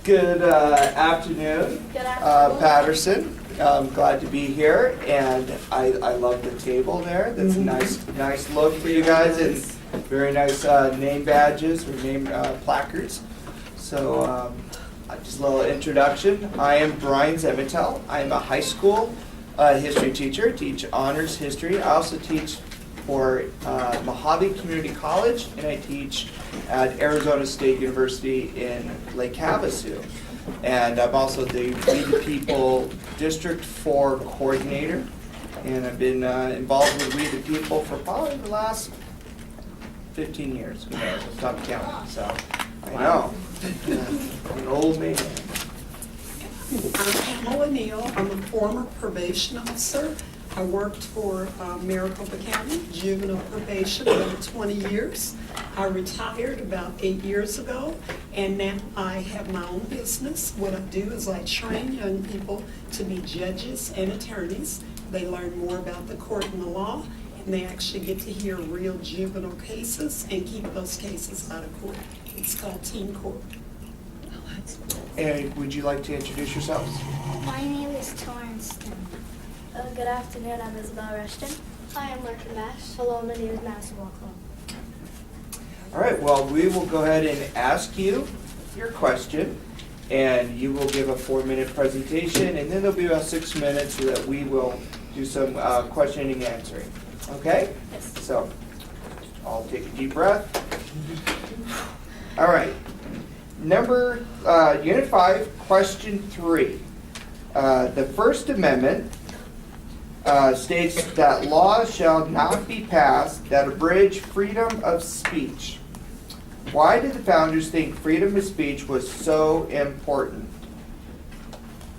Good afternoon, Good afternoon. Patterson. I'm glad to be here, and I love the table there. That's a nice look for you guys, and very nice name badges or name placards. So just a little introduction. I am Brian Zemetel. I am a high school history teacher. Teach honors history. I also teach for Mojave Community College, and I teach at Arizona State University in Lake Havasu. And I'm also the We the People District 4 coordinator, and I've been involved with We the People for probably the last 15 years. Who knows? Stop counting. So I know. I'm an old man. I'm Pamela Neal. I'm a former probation officer. I worked for Maricopa County Juvenile Probation for over 20 years. I retired about 8 years ago, and now I have my own business. What I do is I train young people to be judges and attorneys. They learn more about the court and the law, and they actually get to hear real juvenile cases and keep those cases out of court. It's called teen court. And would you like to introduce yourselves? My name is Torrance. Good afternoon, I'm Isabella Rushton. Hi, I'm Martin Bash. Hello, my name is Madison Walcott. All right, well, we will go ahead and ask you your question, and you will give a 4-minute presentation, and then there'll be about 6 minutes so that we will do some questioning and answering. Okay? Yes. So, I'll take a deep breath. All right. Unit 5, question 3. The First Amendment states that laws shall not be passed that abridge freedom of speech. Why did the founders think freedom of speech was so important?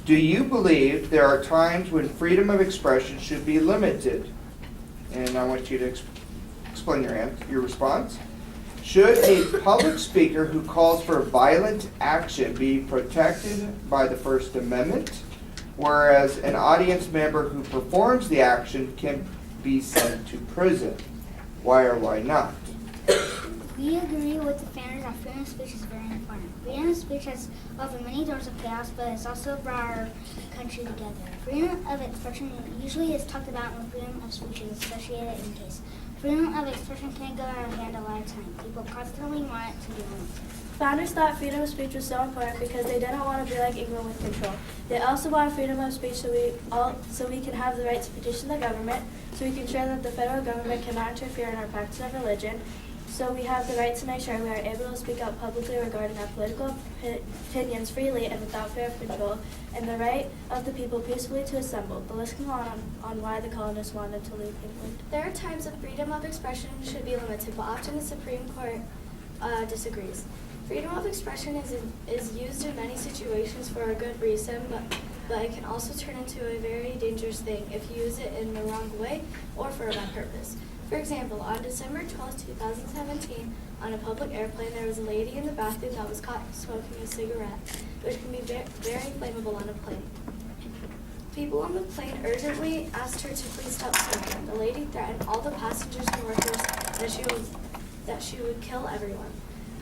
Do you believe there are times when freedom of expression should be limited? And I want you to explain your response. Should a public speaker who calls for violent action be protected by the First Amendment, whereas an audience member who performs the action can be sent to prison? Why or why not? We agree with the founders that freedom of speech is very important. Freedom of speech has opened many doors of chaos, but it's also brought our country together. Freedom of expression usually is talked about when freedom of speech is associated in case. Freedom of expression can't go out of hand a lot of times. People constantly want it to be limited. Founders thought freedom of speech was so important because they didn't want to be like England with control. They also wanted freedom of speech so we can have the right to petition the government, so we can ensure that the federal government cannot interfere in our practice of religion, so we have the right to make sure we are able to speak out publicly regarding our political opinions freely and without fear of control, and the right of the people peacefully to assemble. The list can go on why the colonists wanted to leave England. There are times that freedom of expression should be limited, but often the Supreme Court disagrees. Freedom of expression is used in many situations for a good reason, but it can also turn into a very dangerous thing if you use it in the wrong way or for a bad purpose. For example, on December 12, 2017, on a public airplane, there was a lady in the bathroom that was caught smoking a cigarette, which can be very flammable on a plane. People on the plane urgently asked her to please stop smoking. The lady threatened all the passengers and workers that she would kill everyone.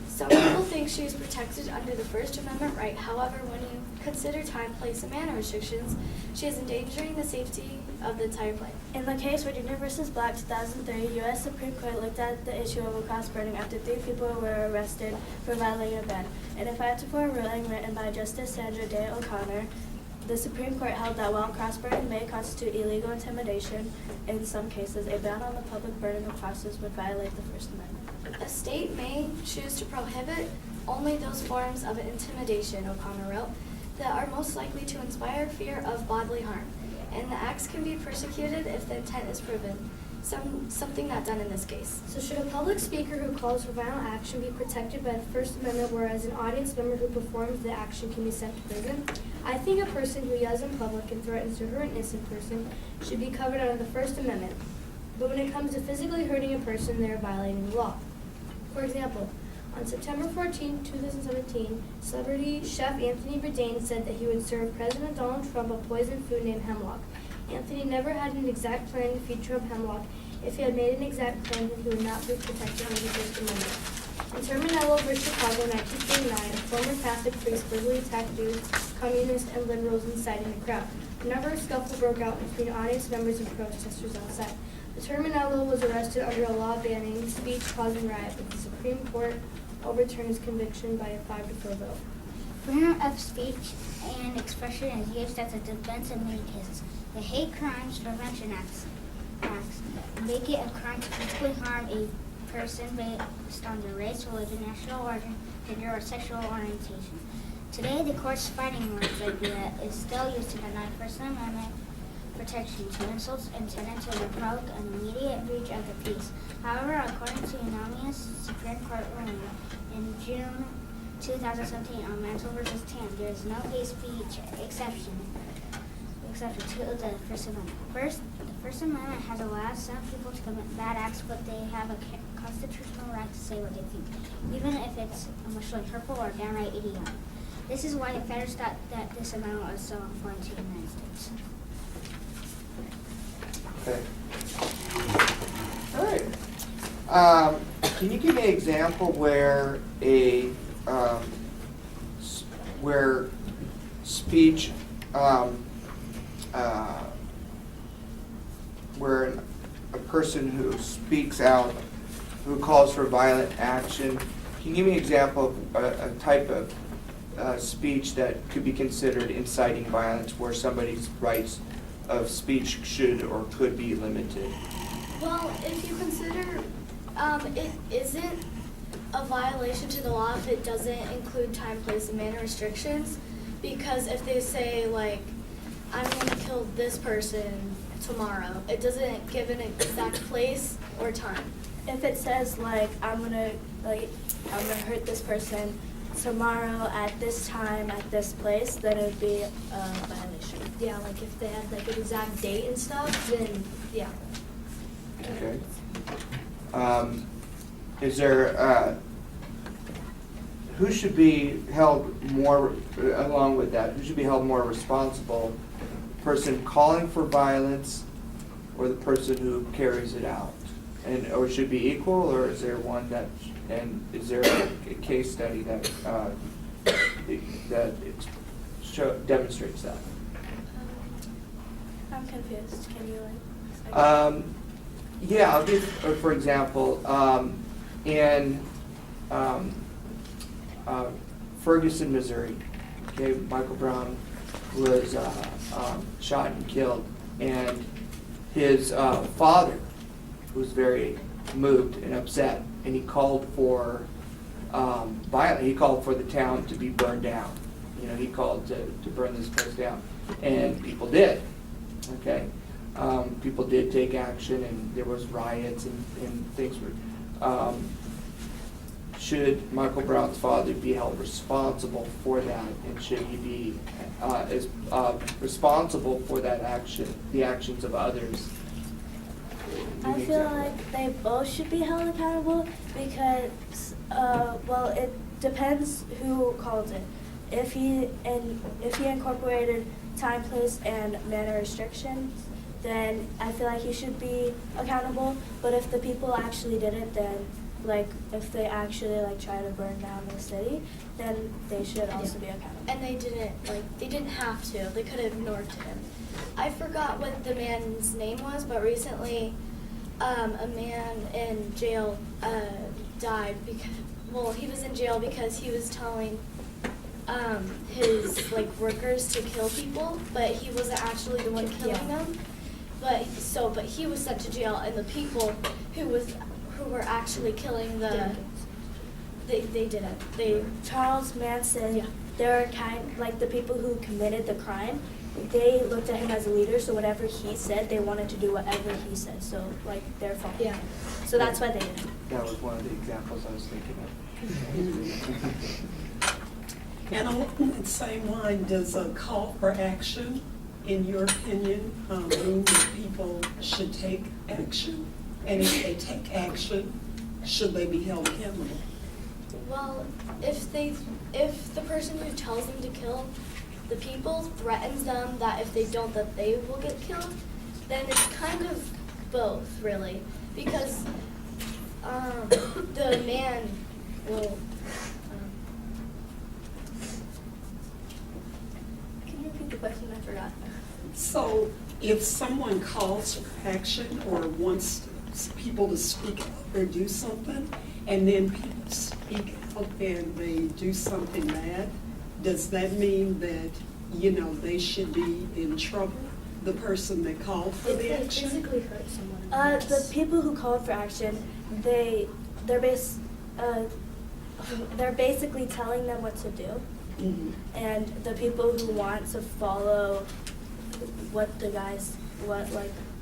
Some people think she is protected under the First Amendment right. However, when you consider time, place, and manner restrictions, she is endangering the safety of the entire plane. In the case Virginia v. Black 2003, U.S. Supreme Court looked at the issue of a cross burning after 3 people were arrested for violating a ban. In a 5-4 ruling written by Justice Sandra Day O'Connor, the Supreme Court held that while cross burning may constitute illegal intimidation, in some cases, a ban on the public burning of crosses would violate the First Amendment. A state may choose to prohibit only those forms of intimidation, O'Connor wrote, that are most likely to inspire fear of bodily harm, and the acts can be persecuted if the intent is proven, something not done in this case. So should a public speaker who calls for violent action be protected by the First Amendment, whereas an audience member who performs the action can be sent to prison? I think a person who yells in public and threatens to hurt an innocent person should be covered under the First Amendment. But when it comes to physically hurting a person, they are violating the law. For example, on September 14, 2017, celebrity chef Anthony Bourdain said that he would serve President Donald Trump a poisoned food named hemlock. Anthony never had an exact plan to feed Trump hemlock. If he had made an exact claim, then he would not be protected under the First Amendment. In Terminello vs. Chicago, 1939, a former Catholic priest brutally attacked Jews, communists, and liberals inciting a crowd. Whenever a scuffle broke out between audience members and protesters outside, the Terminello was arrested under a law banning speech causing riot, but the Supreme Court overturned his conviction by a 5-4 vote. Freedom of speech and expression is used as a defense in many cases. The Hate Crimes Prevention Acts make it a crime to physically harm a person based on their race, religion, national origin, gender, or sexual orientation. Today, the court's fighting words idea is still used to deny First Amendment protection to insults intended to provoke an immediate breach of the peace. However, according to unanimous Supreme Court ruling in June 2017 on Mansell versus Tam, there is no hate speech exception to the First Amendment. First, the First Amendment has allowed some people to commit bad acts, but they have a constitutional right to say what they think, even if it's emotionally hurtful or downright idiotic. This is why the founders thought that this amendment was so important to the United States. Okay. All right. Can you give me an example where where speech, where a person who speaks out, who calls for violent action, can you give me an example of a type of speech that could be considered inciting violence, where somebody's rights of speech should or could be limited? Well, if you consider it isn't a violation to the law if it doesn't include time, place, and manner restrictions, because if they say, like, I'm going to kill this person tomorrow, it doesn't give an exact place or time. If it says like I'm gonna hurt this person tomorrow at this time at this place, then it would be a violation. Yeah, like if they had like an exact date and stuff, then yeah. Okay. Is there, who should be held more, along with that, who should be held more responsible? The person calling for violence or the person who carries it out? And, or should be equal, or is there one that, and is there a case study that, demonstrates that? I'm confused. Can you Yeah, I'll give, for example, in Ferguson, Missouri, okay, Michael Brown was shot and killed, and his father was very moved and upset, and he called for violence. He called for the town to be burned down. You know, he called to burn this place down, and people did. Okay. People did take action, and there was riots and things were. Should Michael Brown's father be held responsible for that, and should he be responsible for that action, the actions of others? I feel like they both should be held accountable because, well, it depends who called it. If he incorporated time, place, and manner restrictions, then I feel like he should be accountable. But if the people actually did it, then like if they actually like try to burn down the city, then they should also be accountable. And they didn't have to. They could have ignored him. I forgot what the man's name was, but recently a man in jail died because, well, he was in jail because he was telling his workers to kill people, but he wasn't actually the one killing them. But he was sent to jail, and the people who were actually killing they didn't. Charles Manson, they're the people who committed the crime. They looked at him as a leader, so whatever he said, they wanted to do whatever he said. So their fault. Yeah. So that's why they did it. That was one of the examples I was thinking of. And along that same line, does a call for action, in your opinion, mean that people should take action? And if they take action, should they be held accountable? Well, if the person who tells them to kill the people threatens them that if they don't, that they will get killed, then it's kind of both, really, because the man Well, Can you repeat the question? I forgot. So if someone calls for action or wants people to speak out or do something, and then people speak out and they do something bad, does that mean that, you know, they should be in trouble, the person that called for if the they action? physically hurt someone. The people who called for action, they're basically telling them what to do, Mhm. and the people who want to follow what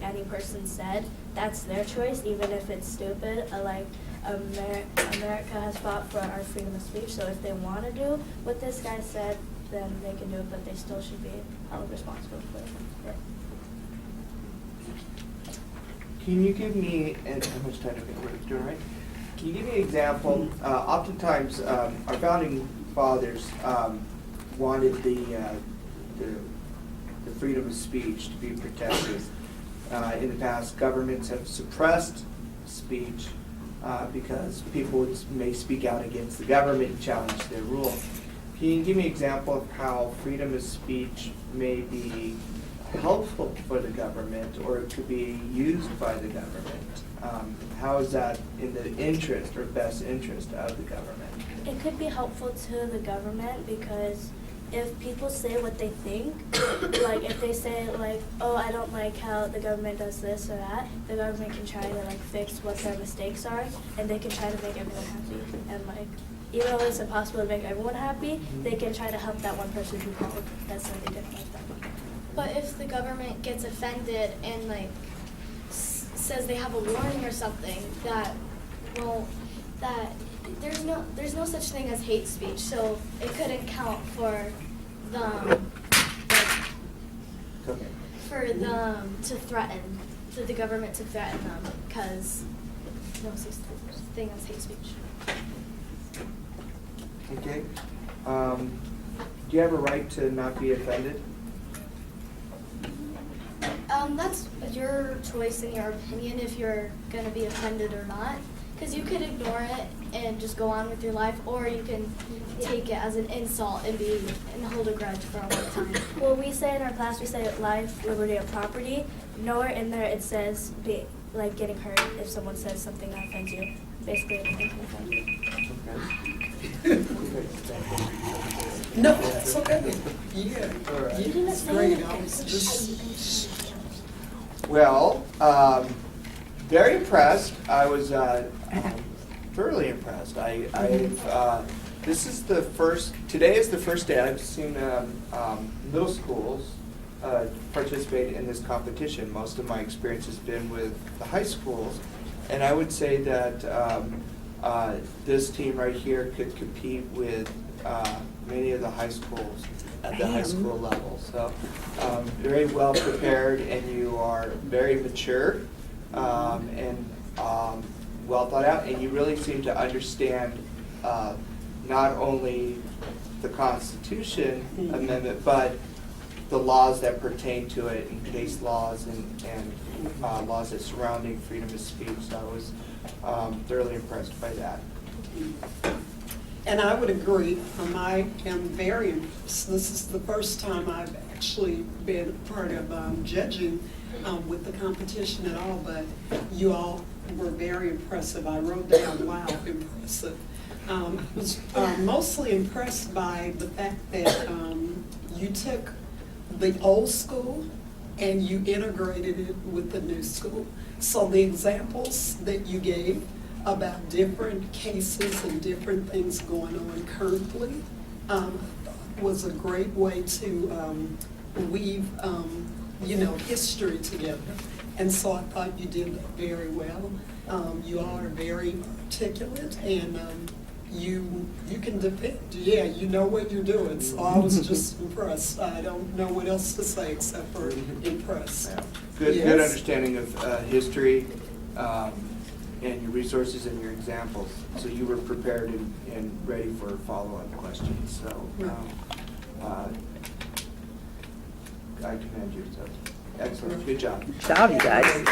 any person said, that's their choice, even if it's stupid. America has fought for our freedom of speech, so if they want to do what this guy said, then they can do it, but they still should be held responsible for it. Can you give me, and how much time do we have? We're doing right? Can you give me an example? Oftentimes, our founding fathers wanted the freedom of speech to be protected. In the past, governments have suppressed speech because people may speak out against the government and challenge their rule. Can you give me an example of how freedom of speech may be helpful for the government, or it could be used by the government? How is that in the interest or best interest of the government? It could be helpful to the government because if people say what they think, like if they say like, oh, I don't like how the government does this or that, the government can try to like fix what their mistakes are, and they can try to make everyone happy. And like, even though it's impossible to make everyone happy, they can try to help that one person who called that's something different like that. But if the government gets offended and like says they have a warning or something, that there's no such thing as hate speech, so it couldn't count for them Okay. for them to threaten, for the government to threaten them, because no such thing as hate speech. Okay. Do you have a right to not be offended? That's your choice and your opinion if you're going to be offended or not. Because you could ignore it and just go on with your life, or you can take it as an insult and hold a grudge for a long time. Well, we say in our class, we say life, liberty, and property. Nowhere in there it says like getting hurt if someone says something that offends you. Basically, anything can offend you. No, that's okay. Yeah, All right. it's great. I was just, Well, very impressed. I was thoroughly impressed. Today is the first day I've seen middle schools participate in this competition. Most of my experience has been with the high schools, and I would say that this team right here could compete with many of the high schools at the high school level. So very well prepared, and you are very mature and well thought out, and you really seem to understand not only the Constitution Amendment, but the laws that pertain to it, and case laws and laws that surrounding freedom of speech. So I was thoroughly impressed by that. and I would agree. I am very impressed. This is the first time I've actually been part of judging with the competition at all, but you all were very impressive. I wrote down, wow, impressive. I was mostly impressed by the fact that you took the old school and you integrated it with the new school. So the examples that you gave about different cases and different things going on currently was a great way to weave, history together. And so I thought you did that very well. You all are very articulate, and you can defend. Yeah, you know what you're doing. So I was just impressed. I don't know what else to say except for impressed. Yeah. Good Yes. understanding of history and your resources and your examples. So you were prepared and ready for follow-up questions. So I commend you. So excellent. Good job. Good job, you guys.